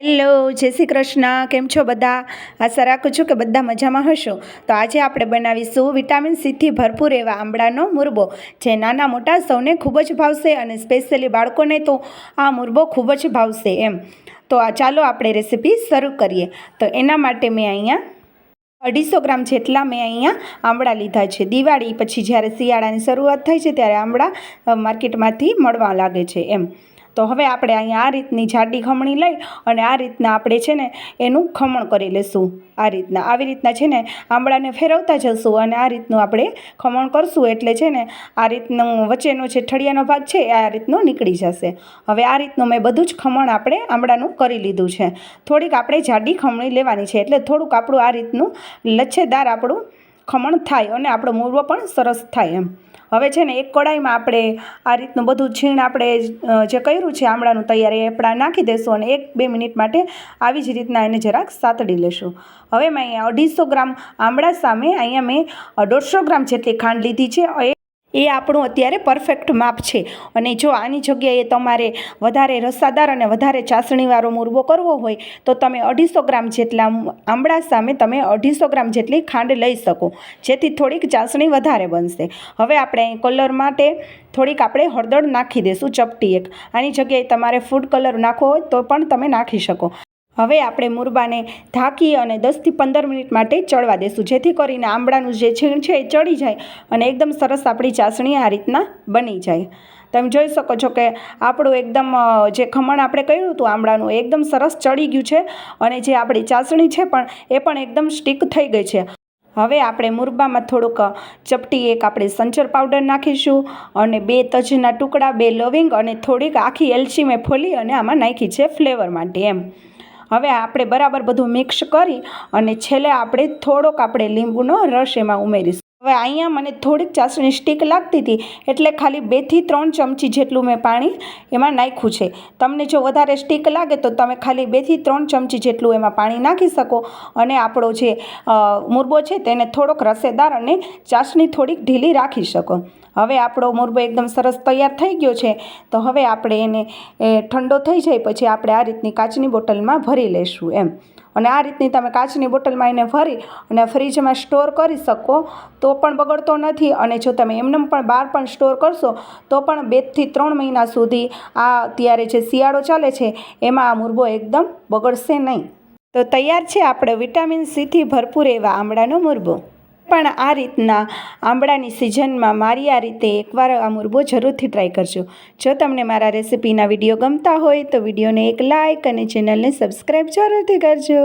Hello, જય શ્રી કૃષ્ણ. કેમ છો બધા? આશા રાખું છું કે બધા મજામાં હશો. તો આજે આપણે બનાવીશું વિટામિન સીથી ભરપૂર એવા આંબળાનો મુરબો, જે નાના મોટા સૌને ખૂબ જ ભાવશે અને સ્પેશિયલી બાળકોને તો આ મુરબો ખૂબ જ ભાવશે એમ. તો ચાલો આપણે રેસીપી શરૂ કરીએ. તો એના માટે મેં અહીંયા 250 ગ્રામ જેટલા મેં અહીંયા આંબળા લીધા છે. દિવાળી પછી જ્યારે શિયાળાની શરૂઆત થાય છે ત્યારે આંબળા માર્કેટમાંથી મળવા લાગે છે એમ. તો હવે આપણે અહીંયા આ રીતની જાડી ખમણી લઈ અને આ રીતના આપણે છે ને એનું ખમણ કરી લઈશું. આવી રીતના છે ને આંબળાને ફેરવતા જશું અને આ રીતનું આપણે ખમણ કરશું એટલે છે ને આ રીતનું વચ્ચેનો જે ઠળિયાનો ભાગ છે એ આ રીતનો નીકળી જશે. હવે આ રીતનું મેં બધું જ ખમણ આપણે આંબળાનું કરી લીધું છે. થોડીક આપણે જાડી ખમણી લેવાની છે એટલે થોડુંક આપણું આ રીતનું લચ્છેદાર આપણું ખમણ થાય અને આપણો મુરબો પણ સરસ થાય એમ. હવે છે ને એક કડાઈમાં આપણે આ રીતનું બધું છીણ આપણે જે કર્યું છે આંબળાનું તૈયાર એ આપણે નાખી દઈશું અને 1-2 મિનિટ માટે આવી જ રીતના એને જરાક સાતડી લેશું. હવે મેં અહીંયા 250 ગ્રામ આંબળા સામે અહીંયા મેં 150 ગ્રામ જેટલી ખાંડ લીધી છે. એ આપણું અત્યારે પરફેક્ટ માપ છે. અને જો આની જગ્યાએ તમારે વધારે રસાદાર અને વધારે ચાસણીવાળો મુરબો કરવો હોય તો તમે 250 ગ્રામ જેટલા આંબળા સામે તમે 250 ગ્રામ જેટલી ખાંડ લઈ શકો, જેથી થોડીક ચાસણી વધારે બનશે. હવે આપણે અહીં કલર માટે થોડીક આપણે હળદર નાખી દઈશું, ચપટી એક. આની જગ્યાએ તમારે ફૂડ કલર નાખવો હોય તો પણ તમે નાખી શકો. હવે આપણે મુરબાને ઢાંકી અને 10 થી 15 મિનિટ માટે ચડવા દઈશું, જેથી કરીને આંબળાનું જે છીણ છે એ ચડી જાય અને એકદમ સરસ આપણી ચાસણી આ રીતના બની જાય. તમે જોઈ શકો છો કે આપણું એકદમ જે ખમણ આપણે કર્યું હતું આંબળાનું એકદમ સરસ ચડી ગયું છે અને જે આપણી ચાસણી છે પણ એ પણ એકદમ સ્ટીક થઈ ગઈ છે. હવે આપણે મુરબામાં થોડુંક ચપટી એક આપણે સંચર પાવડર નાખીશું અને 2 તજના ટુકડા, 2 લવિંગ અને થોડીક આખી એલચી મેં ફોલી અને આમાં નાખી છે ફ્લેવર માટે એમ. હવે આપણે બરાબર બધું મિક્સ કરી અને છેલ્લે આપણે થોડોક આપણે લીંબુનો રસ એમાં ઉમેરીશું. હવે અહીંયા મને થોડીક ચાસણી સ્ટીક લાગતી હતી એટલે ખાલી 2 થી 3 ચમચી જેટલું મેં પાણી એમાં નાખ્યું છે. તમને જો વધારે સ્ટીક લાગે તો તમે ખાલી 2 થી 3 ચમચી જેટલું એમાં પાણી નાખી શકો અને આપણો જે મુરબો છે તેને થોડોક રસેદાર અને ચાસણી થોડીક ઢીલી રાખી શકો. હવે આપણો મુરબો એકદમ સરસ તૈયાર થઈ ગયો છે. તો હવે આપણે એને ઠંડો થઈ જાય પછી આપણે આ રીતની કાચની બોટલમાં ભરી લઈશું એમ. અને આ રીતની તમે કાચની બોટલમાં એને ભરી અને ફ્રીજમાં સ્ટોર કરી શકો તો પણ બગડતો નથી. અને જો તમે એમનેમ પણ બહાર પણ સ્ટોર કરશો તો પણ 2 થી 3 મહિના સુધી આ અત્યારે જે શિયાળો ચાલે છે એમાં આ મુરબો એકદમ બગડશે નહીં. તો તૈયાર છે આપણે વિટામિન સીથી ભરપૂર એવા આંબળાનો મુરબો. પણ આ રીતના આંબળાની સિઝનમાં મારી આ રીતે એકવાર આ મુરબો જરૂરથી ટ્રાય કરજો. જો તમને મારા રેસિપીના વિડીયો ગમતા હોય તો વિડીયોને એક લાઇક અને ચેનલને સબસ્ક્રાઈબ જરૂરથી કરજો.